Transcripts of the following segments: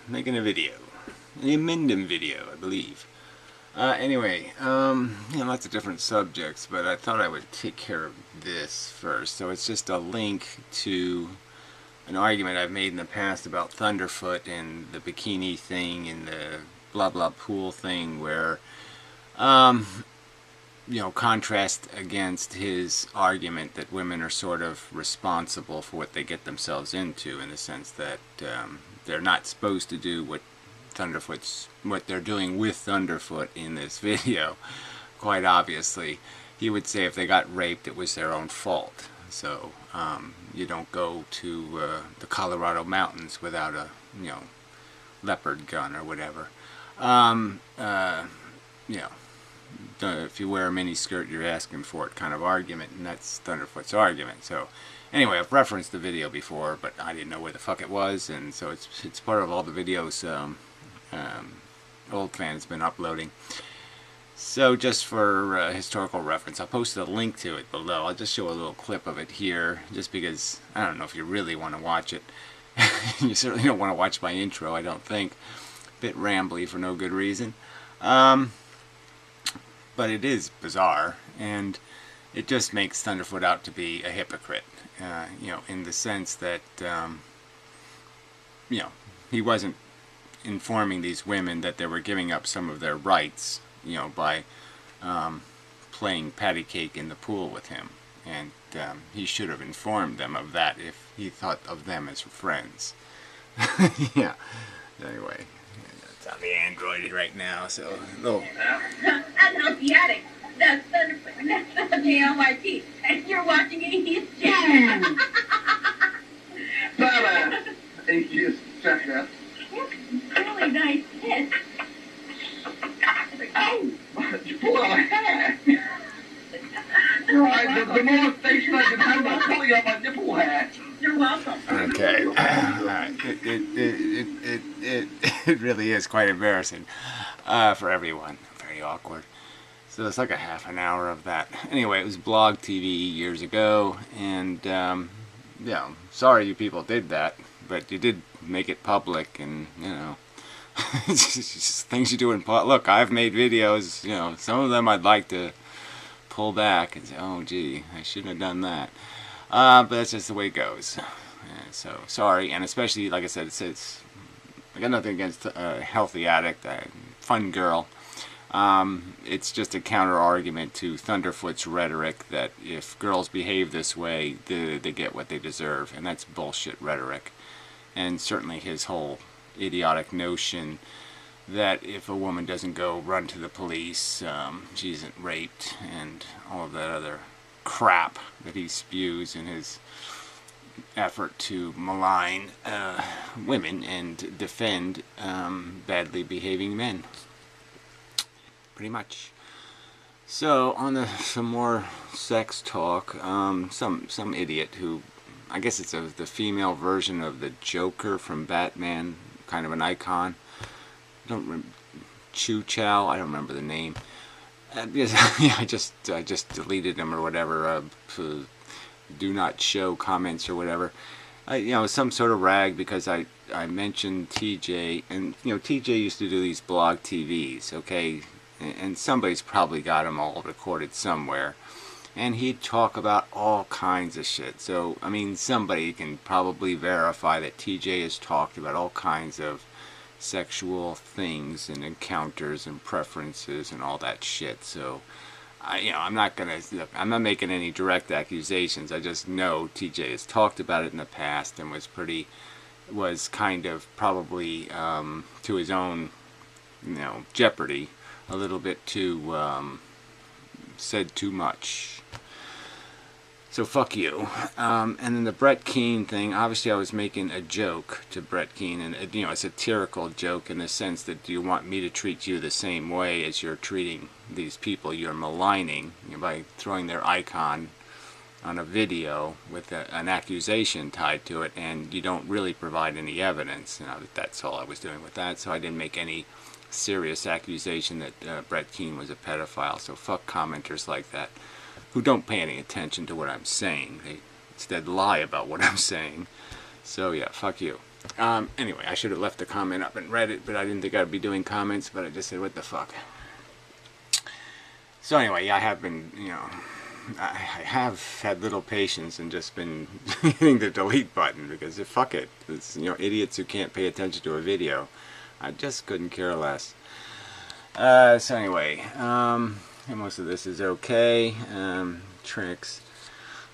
Making a video. An amendment video, I believe. Anyway, lots of different subjects, but I thought I would take care of this first. So it's just a link to an argument I've made in the past about Thunderfoot and the bikini thing and the blah blah pool thing where, contrast against his argument that women are sort of responsible for what they get themselves into, in the sense that they're not supposed to do what they're doing with Thunderfoot in this video. Quite obviously, he would say if they got raped, it was their own fault. So you don't go to the Colorado mountains without a leopard gun or whatever. If you wear a mini skirt, you're asking for it kind of argument, and that's Thunderfoot's argument. So anyway, I've referenced the video before, but I didn't know where the fuck it was, and so it's part of all the videos old fans been uploading. So just for historical reference, I'll post a link to it below. I'll just show a little clip of it here, just because I don't know if you really want to watch it. You certainly don't want to watch my intro, I don't think. A bit rambly for no good reason. But it is bizarre, and it just makes Thunderfoot out to be a hypocrite. In the sense that, he wasn't informing these women that they were giving up some of their rights, by playing patty cake in the pool with him. And he should have informed them of that if he thought of them as friends. Yeah. Anyway, it's on the Android right now, so Unassociatic. That's Thunderfoot. That's J-O-Y-T. And you're watching Atheist Jack. Bella, Atheist Jackass. Really nice hit. Oh, you pull out my hair. Right, the more station I can handle, I'll pull you out my nipple hair. You're welcome. okay. Alright. It really is quite embarrassing for everyone. Very awkward. So it's like a half an hour of that. Anyway, it was Blog TV years ago, and sorry you people did that, but you did make it public, and it's just things you do in public. Look, I've made videos, some of them I'd like to pull back and say, oh gee, I shouldn't have done that. But that's just the way it goes. So sorry, and especially, like I said, it's I got nothing against a healthy addict, fun girl. It's just a counter argument to Thunderfoot's rhetoric that if girls behave this way, they get what they deserve, and that's bullshit rhetoric. And certainly his whole idiotic notion that if a woman doesn't go run to the police, she isn't raped, and all of that other crap that he spews in his effort to malign women and defend badly behaving men. Pretty much. So on some more sex talk, some idiot who, I guess it's the female version of the Joker from Batman, kind of an icon. Chu Chow, I don't remember the name. I just deleted him or whatever. Do not show comments or whatever. Some sort of rag because I mentioned TJ, and TJ used to do these blog TVs, okay, and somebody's probably got them all recorded somewhere, and he'd talk about all kinds of shit. So I mean, somebody can probably verify that TJ has talked about all kinds of sexual things and encounters and preferences and all that shit. So I'm not making any direct accusations. I just know TJ has talked about it in the past and was kind of probably to his own jeopardy a little bit too said too much. So fuck you. And then the Brett Keane thing, obviously I was making a joke to Brett Keane, and a satirical joke in the sense that, do you want me to treat you the same way as you're treating these people you're maligning by throwing their icon on a video with an accusation tied to it, and you don't really provide any evidence. That's all I was doing with that, so I didn't make any serious accusation that Brett Keane was a pedophile. So fuck commenters like that who don't pay any attention to what I'm saying. They instead lie about what I'm saying. So yeah, fuck you. Anyway, I should have left the comment up and read it, but I didn't think I'd be doing comments, but I just said, what the fuck. So anyway, yeah, I have been, you know, I have had little patience and just been hitting the delete button because fuck it. It's, you know, idiots who can't pay attention to a video. I just couldn't care less. So anyway, most of this is okay. Tricks.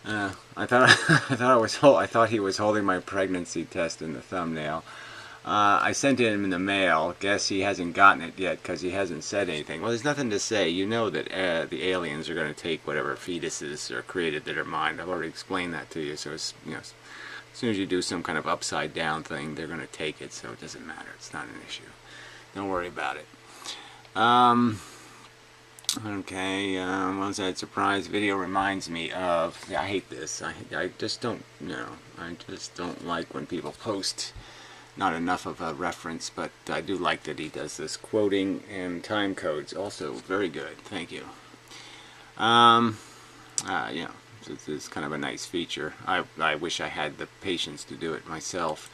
I thought he was holding my pregnancy test in the thumbnail. I sent it him in the mail. Guess he hasn't gotten it yet because he hasn't said anything. Well, there's nothing to say. You know that the aliens are going to take whatever fetuses are created that are mine. I've already explained that to you. So it's, you know, as soon as you do some kind of upside down thing, they're going to take it. So it doesn't matter. It's not an issue. Don't worry about it. Okay, one side surprise video reminds me of, I hate this, I just don't, you know, I just don't like when people post not enough of a reference, but I do like that he does this quoting and time codes, also very good, thank you. You know, it's kind of a nice feature. I wish I had the patience to do it myself.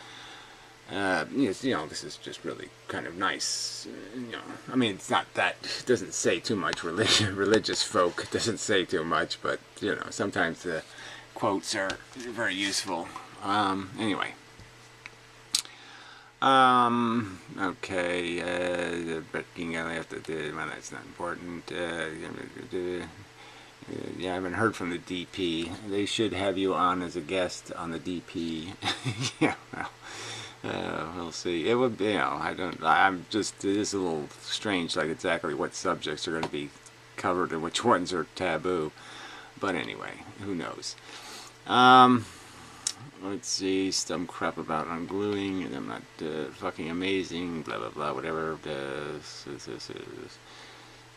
You know, this is just really kind of nice. You know, I mean, it's not that, it doesn't say too much. Religious folk, it doesn't say too much, but you know, sometimes the quotes are very useful. Anyway, okay. But you know, I have to do. Well, that's not important. Yeah, I haven't heard from the DP. They should have you on as a guest on the DP. Yeah, well. We'll see. It would be, you know, I'm just, it is a little strange, like exactly what subjects are going to be covered and which ones are taboo. But anyway, who knows. Let's see, some crap about ungluing, and I'm not fucking amazing, blah blah blah, whatever.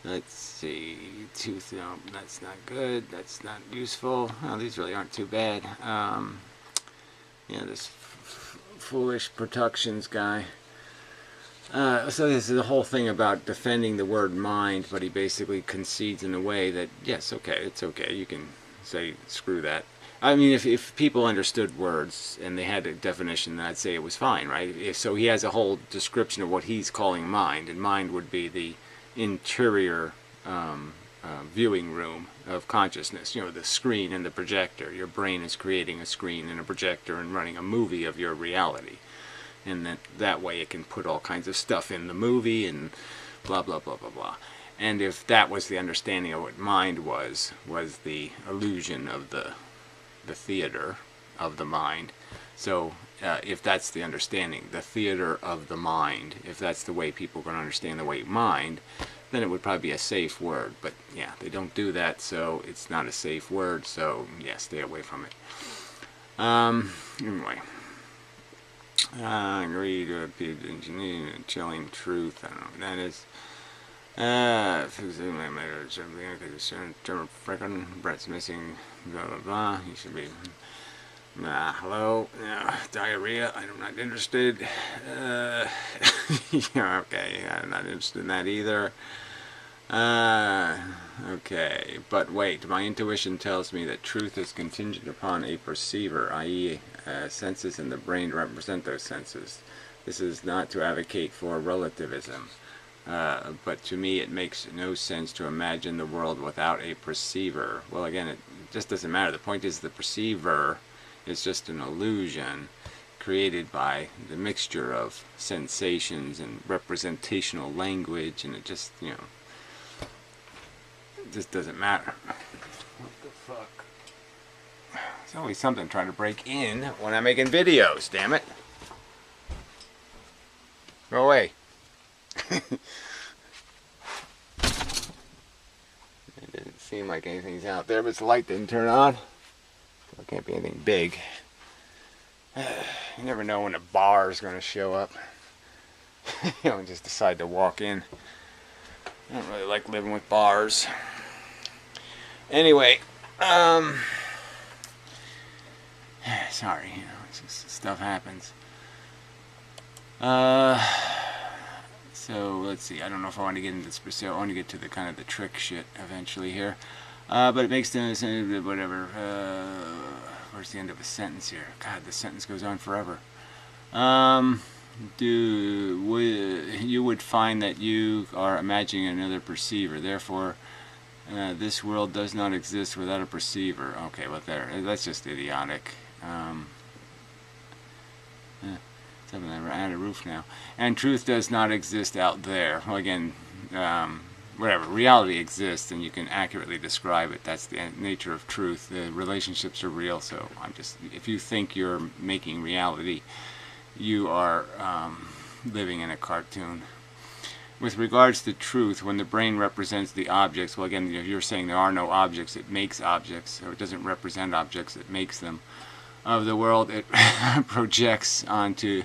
Let's see, tooth, no, that's not good, that's not useful. Oh, these really aren't too bad. Yeah, this foolish productions guy. So this is the whole thing about defending the word mind, but he basically concedes in a way that, yes, okay, it's okay, you can say screw that. I mean, if people understood words and they had a definition, then I'd say it was fine, right? So he has a whole description of what he's calling mind, and mind would be the interior viewing room of consciousness, you know, the screen and the projector. Your brain is creating a screen and a projector and running a movie of your reality, and that way it can put all kinds of stuff in the movie and blah blah blah blah blah. And if that was the understanding of what mind was the illusion of the theater of the mind. So if that's the understanding, the theater of the mind, if that's the way people are going to understand the way mind, then it would probably be a safe word. But yeah, they don't do that, so it's not a safe word, so yeah, stay away from it. Anyway, I agree to a chilling truth. I don't know what that is. German frickin' Brett's missing, blah blah blah. He should be. Hello, diarrhea. I'm not interested. Yeah, okay, I'm not interested in that either. Okay, but wait, my intuition tells me that truth is contingent upon a perceiver, i.e., senses in the brain represent those senses. This is not to advocate for relativism, but to me it makes no sense to imagine the world without a perceiver. Well, again, it just doesn't matter. The point is the perceiver is just an illusion created by the mixture of sensations and representational language, and it just, you know, it just doesn't matter. What the fuck? There's always something trying to break in when I'm making videos, damn it. Go away. It didn't seem like anything's out there, but the light didn't turn on. So it can't be anything big. You never know when a bar is going to show up. You don't just decide to walk in. I don't really like living with bars. Anyway, sorry, you know, it's just stuff happens. So let's see. I don't know if I want to get into this. I want to get to the kind of the trick shit eventually here. But it makes no sense. Whatever. Where's the end of a sentence here? God, the sentence goes on forever. You would find that you are imagining another perceiver. Therefore, this world does not exist without a perceiver. Okay, well that's just idiotic. We're at a roof now. And truth does not exist out there. Well, again, whatever. Reality exists, and you can accurately describe it. That's the nature of truth. The relationships are real. So if you think you're making reality, you are living in a cartoon. With regards to truth, when the brain represents the objects, well, again, you're saying there are no objects. It makes objects, or it doesn't represent objects. It makes them. Of the world, it projects onto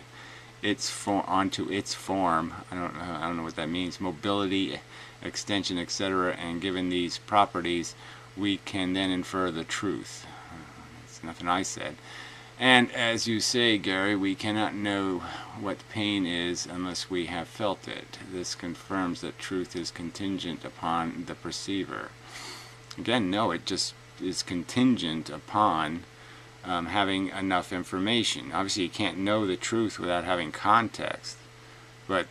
its form. I don't know what that means. Mobility, extension, etc. And given these properties, we can then infer the truth. It's nothing I said. And as you say, Gary, we cannot know what pain is unless we have felt it. This confirms that truth is contingent upon the perceiver. Again, no, it just is contingent upon having enough information. Obviously, you can't know the truth without having context, but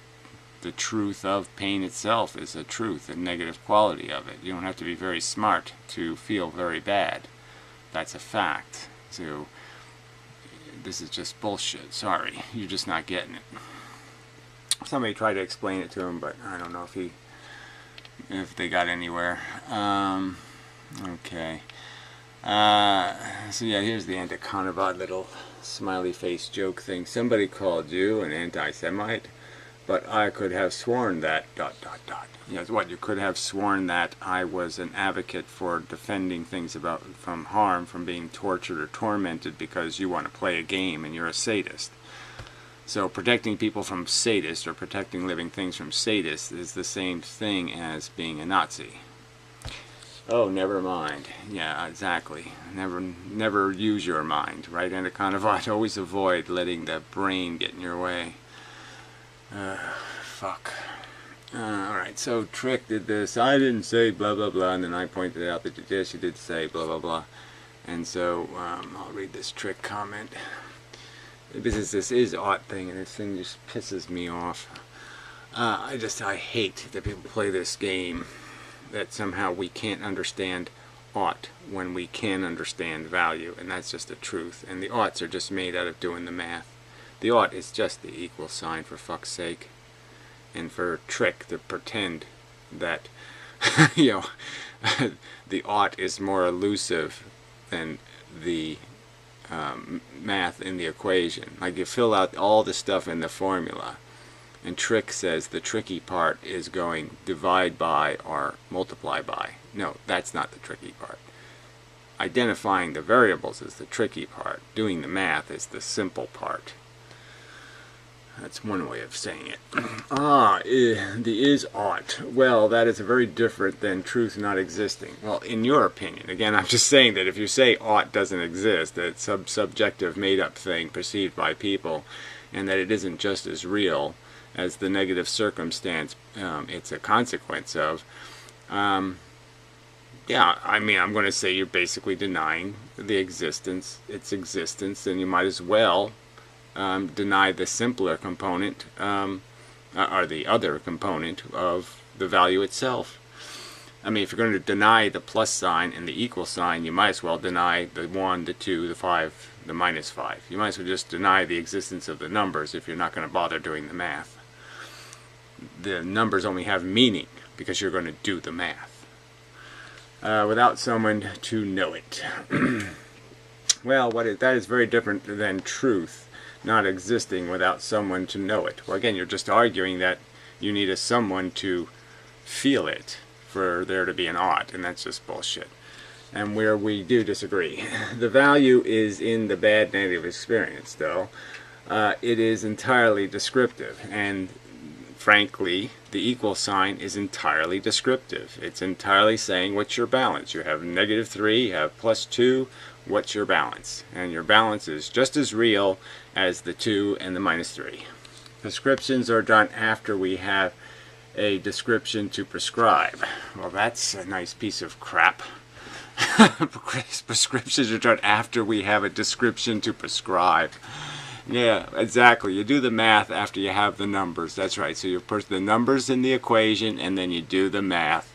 the truth of pain itself is a truth, a negative quality of it. You don't have to be very smart to feel very bad. That's a fact. So this is just bullshit. Sorry, you're just not getting it. Somebody tried to explain it to him, but I don't know if they got anywhere. Okay. So yeah, here's the anti-Conovad little smiley face joke thing. Somebody called you an anti-Semite, but I could have sworn that ... Yes, what, you could have sworn that I was an advocate for defending things from harm, from being tortured or tormented because you want to play a game and you're a sadist. So protecting people from sadists or protecting living things from sadists is the same thing as being a Nazi. Oh, never mind. Yeah, exactly. Never use your mind, right? And always avoid letting the brain get in your way. Fuck. Alright, so Trick did this. I didn't say blah blah blah, and then I pointed out that yes, you did say blah blah blah. And so, I'll read this Trick comment. Because this is ought thing, and this thing just pisses me off. I hate that people play this game. That somehow we can't understand ought when we can understand value, and that's just the truth. And the oughts are just made out of doing the math. The ought is just the equal sign, for fuck's sake. And for Trick to pretend that the ought is more elusive than the math in the equation. Like, you fill out all the stuff in the formula, and Trick says the tricky part is going divide by or multiply by. No, that's not the tricky part. Identifying the variables is the tricky part. Doing the math is the simple part. That's one way of saying it. The is ought. Well, that is very different than truth not existing. Well, in your opinion, again, I'm just saying that if you say ought doesn't exist, that it's some subjective made-up thing perceived by people, and that it isn't just as real as the negative circumstance it's a consequence of, yeah, I mean, I'm going to say you're basically denying its existence, then you might as well deny the simpler component, or the other component of the value itself. I mean, if you're going to deny the plus sign and the equal sign, you might as well deny the 1, the 2, the 5, the minus 5. You might as well just deny the existence of the numbers if you're not going to bother doing the math. The numbers only have meaning because you're going to do the math without someone to know it. Well, that is very different than truth not existing without someone to know it. Well, again, you're just arguing that you need a someone to feel it for there to be an ought, and that's just bullshit. And where we do disagree. The value is in the bad negative experience, though. It is entirely descriptive, and frankly, the equal sign is entirely descriptive. It's entirely saying what's your balance. You have -3, you have +2, what's your balance? And your balance is just as real as the 2 and the -3. Prescriptions are done after we have a description to prescribe. Well, that's a nice piece of crap. Prescriptions are done after we have a description to prescribe. Yeah, exactly. You do the math after you have the numbers. That's right. So you put the numbers in the equation and then you do the math.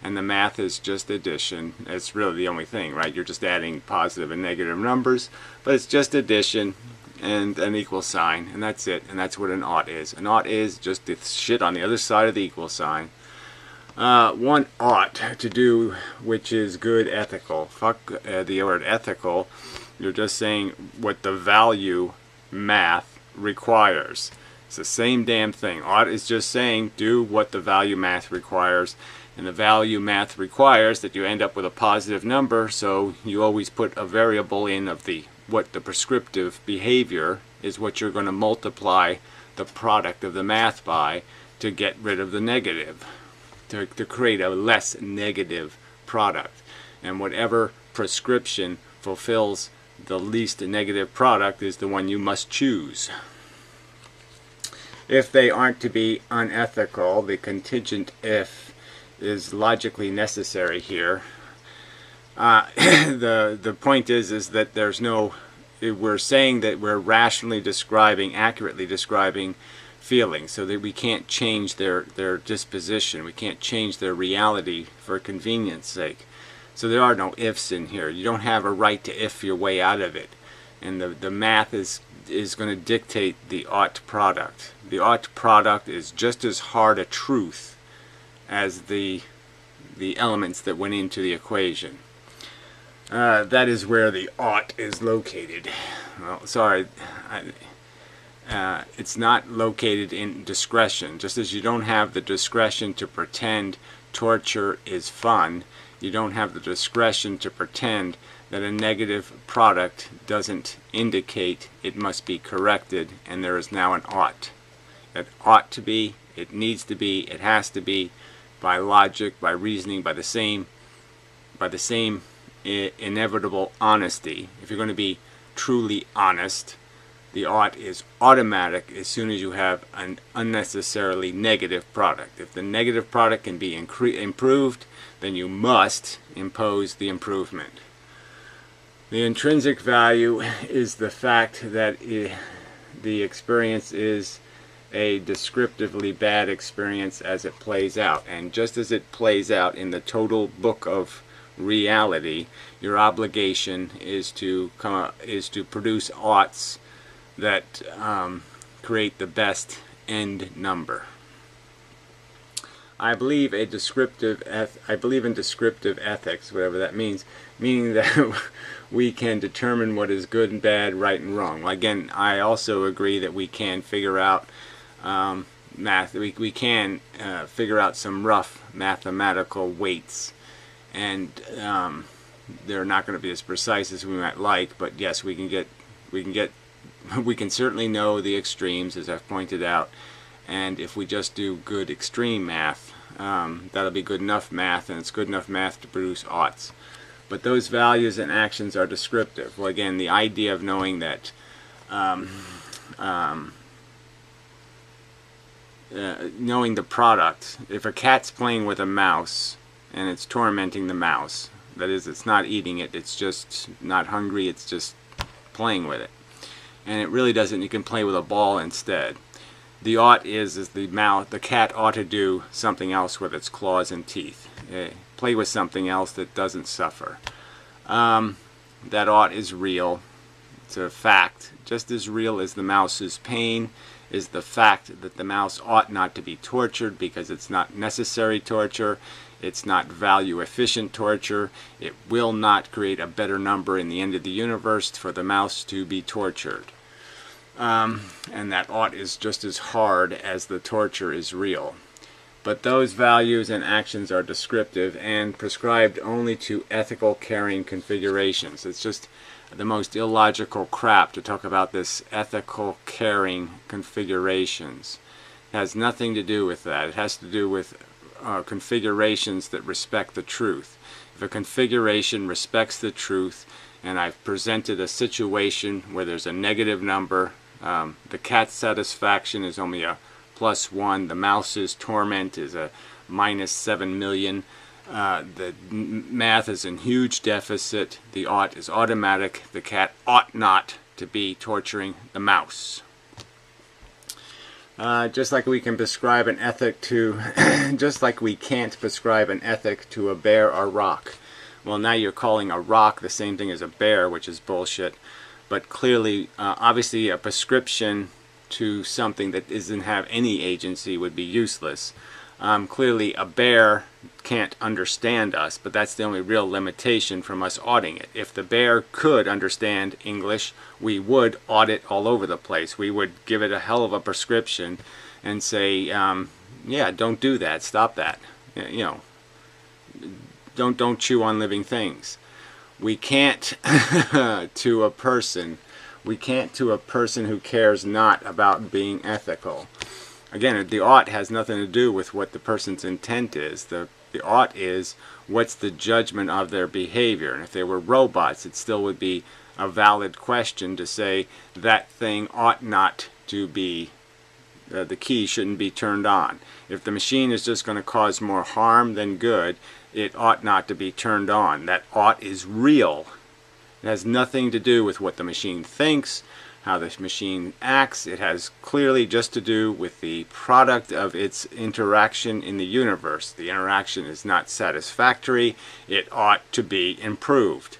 And the math is just addition. It's really the only thing, right? You're just adding positive and negative numbers, but it's just addition and an equal sign, and that's it. And that's what an ought is. An ought is just the shit on the other side of the equal sign. One ought to do, which is good ethical. Fuck the word ethical. You're just saying what the value math requires. It's the same damn thing. Ought is just saying do what the value math requires. And the value math requires that you end up with a positive number, so you always put a variable in of what the prescriptive behavior is, what you're going to multiply the product of the math by to get rid of the negative, to create a less negative product. And whatever prescription fulfills the least negative product is the one you must choose. If they aren't to be unethical, the contingent if is logically necessary here. The point is that there's no, we're saying that we're rationally describing, accurately describing feelings, so that we can't change their disposition, we can't change their reality for convenience sake. So there are no ifs in here. You don't have a right to if your way out of it. And the math is going to dictate the ought product. The ought product is just as hard a truth as the elements that went into the equation. That is where the ought is located. Well, sorry, it's not located in discretion. Just as you don't have the discretion to pretend torture is fun, you don't have the discretion to pretend that a negative product doesn't indicate it must be corrected, and there is now an ought. It ought to be, it needs to be, it has to be, by logic, by reasoning, by the same inevitable honesty. If you're going to be truly honest, the ought is automatic as soon as you have an unnecessarily negative product. If the negative product can be improved, then you must impose the improvement. The intrinsic value is the fact that the experience is a descriptively bad experience as it plays out, and just as it plays out in the total book of reality, your obligation is to produce oughts that create the best end number. I believe in descriptive ethics, whatever that means, meaning that we can determine what is good and bad, right and wrong. Again, I also agree that we can figure out math. We can figure out some rough mathematical weights, and they're not going to be as precise as we might like. But yes, we can certainly know the extremes, as I've pointed out. And if we just do good extreme math, that'll be good enough math, and it's good enough math to produce oughts. But those values and actions are descriptive. Well, again, the idea of knowing that knowing the product. If a cat's playing with a mouse and it's tormenting the mouse, that is, it's not eating it, it's just not hungry, it's just playing with it. And it really doesn't, you can play with a ball instead. The ought is the cat ought to do something else with its claws and teeth. Play with something else that doesn't suffer. That ought is real. It's a fact. Just as real as the mouse's pain is the fact that the mouse ought not to be tortured, because it's not necessary torture. It's not value efficient torture. It will not create a better number in the end of the universe for the mouse to be tortured. And that ought is just as hard as the torture is real. But those values and actions are descriptive and prescribed only to ethical caring configurations. It's just the most illogical crap to talk about this ethical caring configurations. It has nothing to do with that. It has to do with configurations that respect the truth. If a configuration respects the truth, and I've presented a situation where there's a negative number, the cat's satisfaction is only a +1, the mouse's torment is a -7 million, the math is in huge deficit, the ought is automatic, the cat ought not to be torturing the mouse. Just like we can prescribe an ethic to, just like we can't prescribe an ethic to a bear or rock. Well, now you're calling a rock the same thing as a bear, which is bullshit. But clearly, obviously, a prescription to something that doesn't have any agency would be useless. Clearly, a bear can't understand us, but that's the only real limitation from us auditing it. If the bear could understand English, we would audit all over the place. We would give it a hell of a prescription and say, yeah, don't do that, stop that. You know, don't chew on living things. We can't to a person who cares not about being ethical. Again, the ought has nothing to do with what the person's intent is. The ought is what's the judgment of their behavior. And if they were robots, it still would be a valid question to say that thing ought not to be, the key shouldn't be turned on. If the machine is just going to cause more harm than good, it ought not to be turned on. That ought is real. It has nothing to do with what the machine thinks, how the machine acts. It has clearly just to do with the product of its interaction in the universe. The interaction is not satisfactory. It ought to be improved.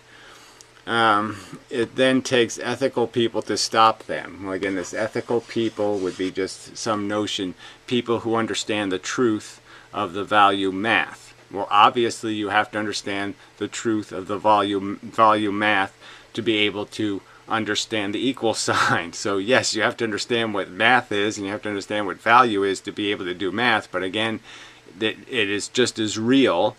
It then takes ethical people to stop them. Well, again, this ethical people would be just some notion, people who understand the truth of the value math. Well, obviously you have to understand the truth of the value math to be able to understand the equal sign. So yes, you have to understand what math is and you have to understand what value is to be able to do math. But again, it is just as real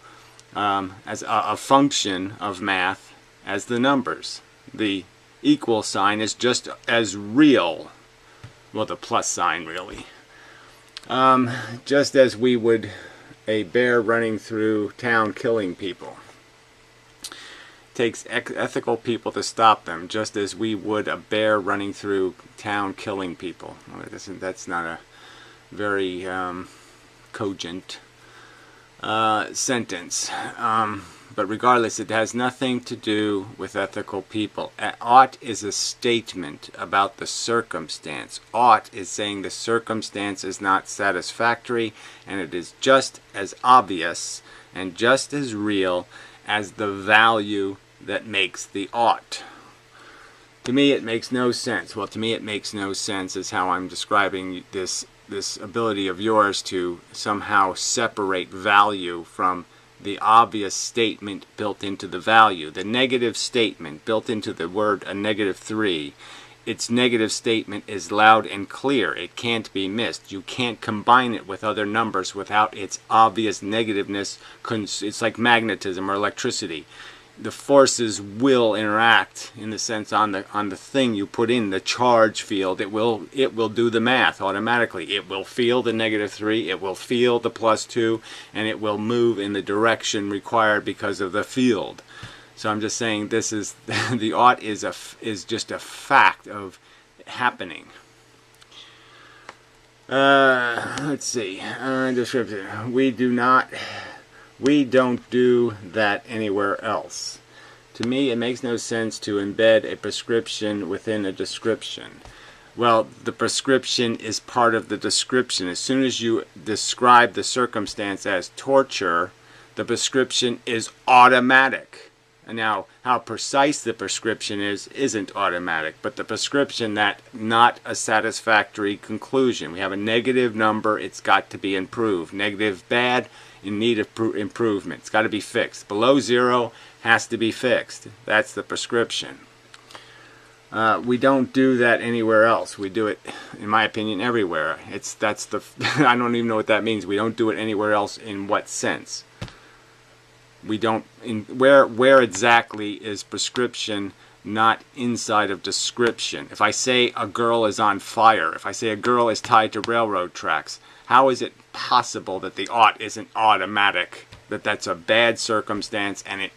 as a function of math as the numbers. The equal sign is just as real. Well, the plus sign really. Just as we would a bear running through town killing people. It takes ethical people to stop them, just as we would a bear running through town killing people. Well, that's not a very cogent sentence. But regardless, it has nothing to do with ethical people. Ought is a statement about the circumstance. Ought is saying the circumstance is not satisfactory, and it is just as obvious and just as real as the value that makes the ought. To me, it makes no sense. Well, to me, it makes no sense is how I'm describing this ability of yours to somehow separate value from the obvious statement built into the value. The negative statement built into the word a -3, its negative statement is loud and clear. It can't be missed. You can't combine it with other numbers without its obvious negativeness. It's like magnetism or electricity. The forces will interact in the sense on the thing you put in, the charge field. It will do the math automatically. It will feel the -3, it will feel the +2, and it will move in the direction required because of the field. So I'm just saying this is the ought is just a fact of happening. Let's see. Description. We don't do that anywhere else. To me, it makes no sense to embed a prescription within a description. Well, the prescription is part of the description. As soon as you describe the circumstance as torture, the prescription is automatic. And now, how precise the prescription isn't automatic, but the prescription that not a satisfactory conclusion. We have a negative number, it's got to be improved. Negative bad, in need of improvement. It's got to be fixed. Below 0 has to be fixed. That's the prescription. We don't do that anywhere else. We do it, in my opinion, everywhere. I don't even know what that means. We don't do it anywhere else. In what sense? We don't. Where exactly is prescription not inside of description? If I say a girl is on fire, if I say a girl is tied to railroad tracks, how is it possible that the ought isn't automatic? That that's a bad circumstance and it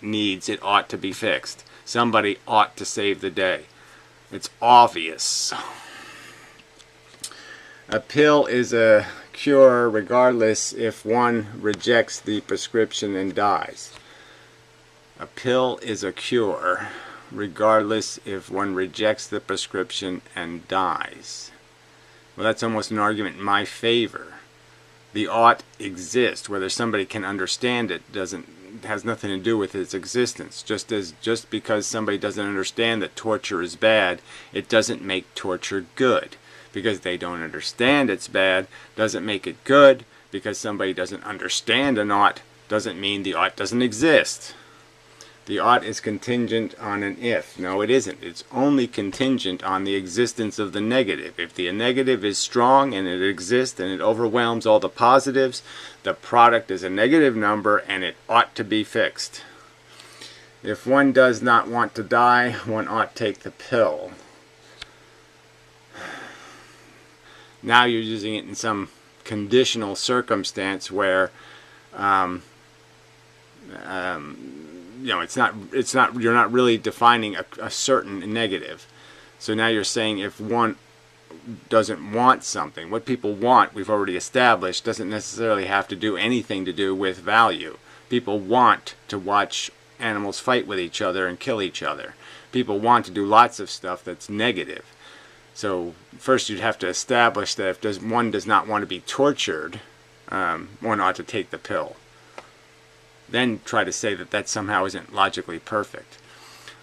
ought to be fixed. Somebody ought to save the day. It's obvious. A pill is a cure regardless if one rejects the prescription and dies. A pill is a cure regardless if one rejects the prescription and dies. Well, that's almost an argument in my favor. The ought exists. Whether somebody can understand it has nothing to do with its existence. Just because somebody doesn't understand that torture is bad, it doesn't make torture good. Because they don't understand it's bad doesn't make it good. Because somebody doesn't understand an ought doesn't mean the ought doesn't exist. The ought is contingent on an if. No, it isn't. It's only contingent on the existence of the negative. If the negative is strong and it exists and it overwhelms all the positives, the product is a negative number and it ought to be fixed. If one does not want to die, one ought take the pill. Now you're using it in some conditional circumstance where you know, you're not really defining a certain negative. So now you're saying if one doesn't want something, what people want, we've already established, doesn't necessarily have to do anything to do with value. People want to watch animals fight with each other and kill each other. People want to do lots of stuff that's negative. So first you'd have to establish that if one does not want to be tortured, one ought to take the pill. Then try to say that somehow isn't logically perfect.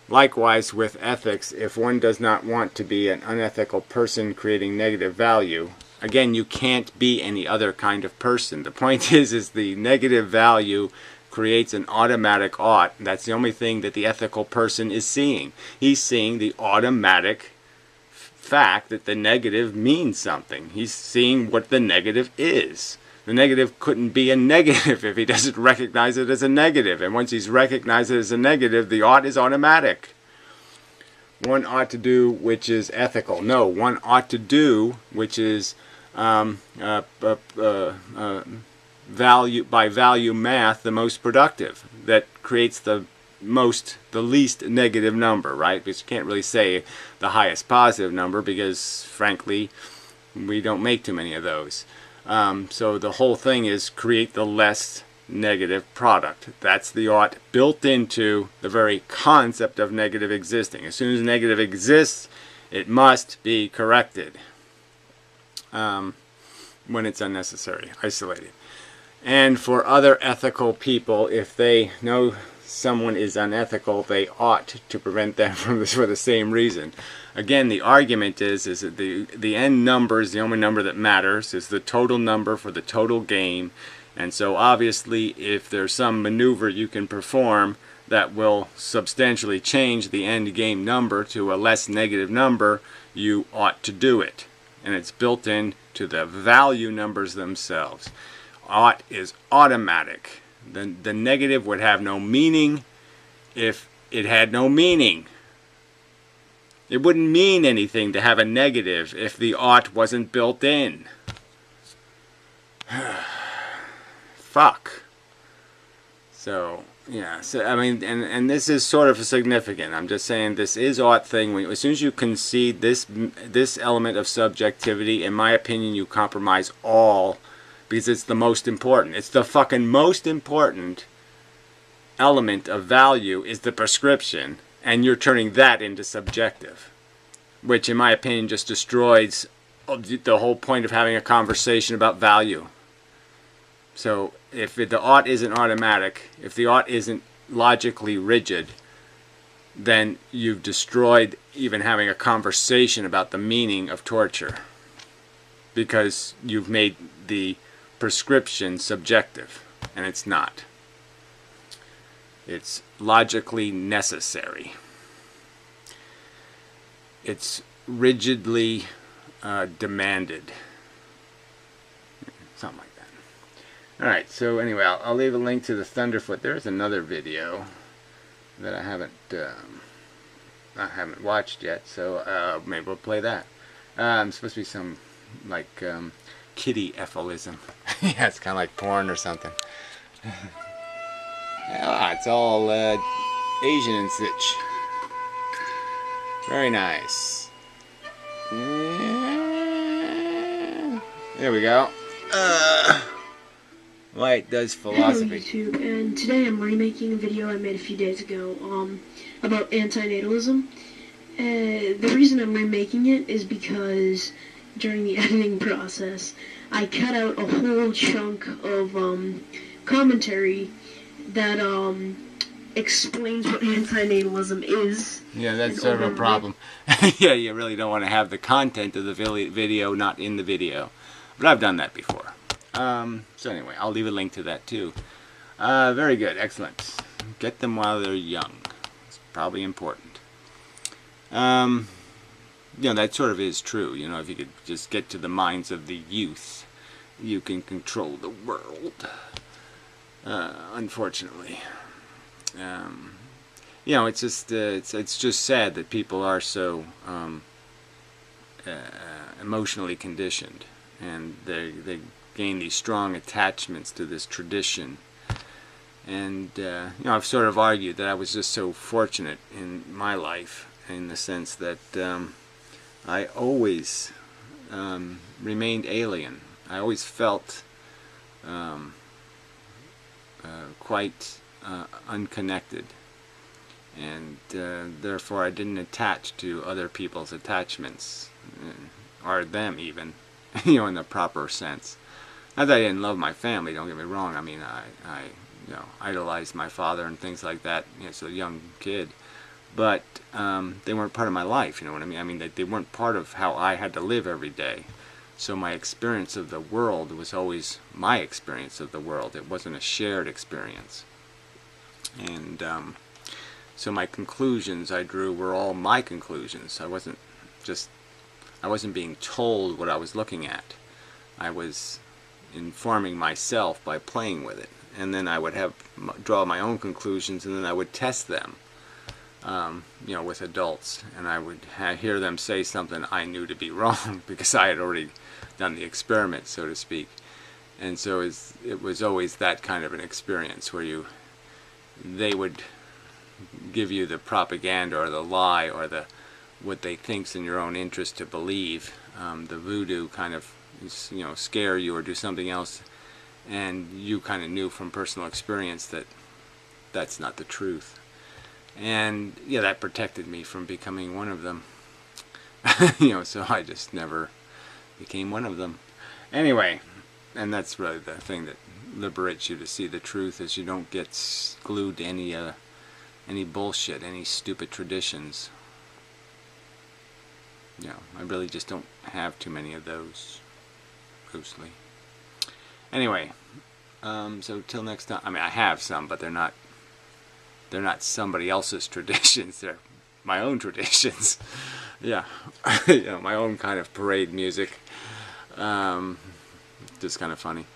Likewise with ethics, if one does not want to be an unethical person creating negative value, again, you can't be any other kind of person. The point is the negative value creates an automatic ought. That's the only thing that the ethical person is seeing. He's seeing the automatic fact that the negative means something. He's seeing what the negative is. The negative couldn't be a negative if he doesn't recognize it as a negative. And once he's recognized it as a negative, the ought is automatic. One ought to do which is ethical. No, one ought to do which is value by value math the most productive. That creates the least negative number, right? Because you can't really say the highest positive number because, frankly, we don't make too many of those. So the whole thing is create the less negative product. That's the ought built into the very concept of negative existing. As soon as negative exists, it must be corrected when it's unnecessary, isolated. And for other ethical people, if they know someone is unethical, they ought to prevent them from this for the same reason. Again, the argument is that the end number is the only number that matters, is the total number for the total game. And so obviously if there's some maneuver you can perform that will substantially change the end game number to a less negative number, you ought to do it. And it's built into the value numbers themselves. Ought is automatic. The negative would have no meaning if it had no meaning. It wouldn't mean anything to have a negative if the ought wasn't built in. Fuck. So, yeah. So I mean, and this is sort of significant. I'm just saying this is ought thing. As soon as you concede this element of subjectivity, in my opinion, you compromise all. Because it's the most important. It's the fucking most important element of value is the prescription. And you're turning that into subjective. Which in my opinion just destroys the whole point of having a conversation about value. So if the ought isn't automatic, if the ought isn't logically rigid, then you've destroyed even having a conversation about the meaning of torture. Because you've made the prescription subjective, and it's not. It's logically necessary. It's rigidly demanded. Something like that. Alright, so anyway, I'll leave a link to the Thunderfoot. There's another video that I haven't watched yet, so maybe we'll play that. It's supposed to be some like kitty ephilism. Yeah, it's kind of like porn or something. It's all Asian and such. Very nice. There we go. White does Hello philosophy. YouTube, and today I'm remaking a video I made a few days ago about antinatalism. The reason I'm remaking it is because during the editing process I cut out a whole chunk of commentary that explains what antinatalism is. Yeah, that's sort of a problem. Yeah, you really don't want to have the content of the video not in the video. But I've done that before. So anyway, I'll leave a link to that too. Very good, excellent. Get them while they're young. It's probably important. That sort of is true. If you could just get to the minds of the youth, you can control the world. Unfortunately. It's just it's just sad that people are so emotionally conditioned, and they gain these strong attachments to this tradition. And I've sort of argued that I was just so fortunate in my life, in the sense that I always remained alien. I always felt quite unconnected, and therefore I didn't attach to other people's attachments, or them even, in the proper sense. Not that I didn't love my family, don't get me wrong. I mean, I idolized my father and things like that as a young kid, but they weren't part of my life, you know what I mean? I mean, they weren't part of how I had to live every day. So my experience of the world was always my experience of the world. It wasn't a shared experience. And so my conclusions I drew were all my conclusions. I wasn't being told what I was looking at. I was informing myself by playing with it. And then I would draw my own conclusions, and then I would test them, with adults. And I would hear them say something I knew to be wrong because I had already done the experiment, so to speak. And so it was always that kind of an experience where they would give you the propaganda or the lie or what they think's in your own interest to believe, the voodoo kind of, scare you or do something else, and you kind of knew from personal experience that that's not the truth. And that protected me from becoming one of them. So I just never became one of them. Anyway, and that's really the thing that liberates you to see the truth, is you don't get glued to any bullshit, any stupid traditions. I really just don't have too many of those, mostly. Anyway, so till next time. I mean, I have some, but they're not somebody else's traditions. They're my own traditions. Yeah, my own kind of parade music. Just kind of funny,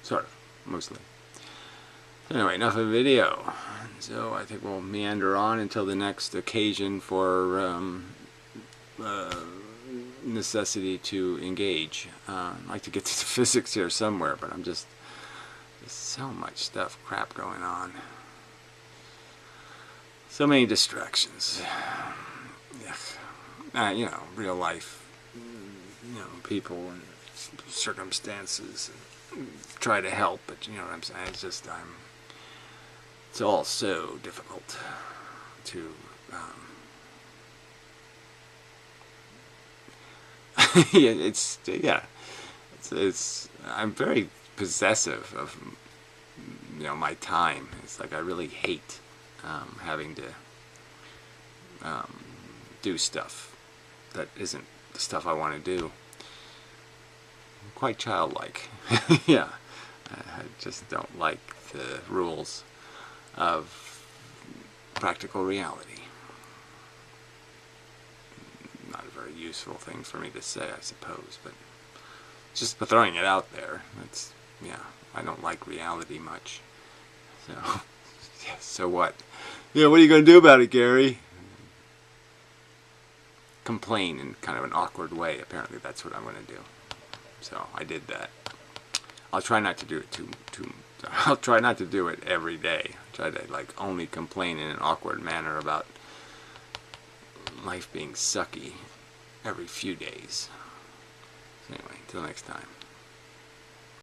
sort of, mostly. Anyway, enough of the video. So I think we'll meander on until the next occasion for necessity to engage. I'd like to get to the physics here somewhere, but there's so much crap going on. So many distractions. Real life, people and circumstances, and try to help, but you know what I'm saying, it's all so difficult to I'm very possessive of my time. It's like I really hate having to do stuff that isn't the stuff I want to do. I'm quite childlike. Yeah, I just don't like the rules of practical reality. Not a very useful thing for me to say, I suppose, but just for throwing it out there. I don't like reality much. So, yeah, so what? What are you going to do about it, Gary? Complain in kind of an awkward way. Apparently that's what I'm going to do. So I did that. I'll try not to do it I'll try not to do it every day. I'll try to only complain in an awkward manner about life being sucky every few days. So anyway, until next time.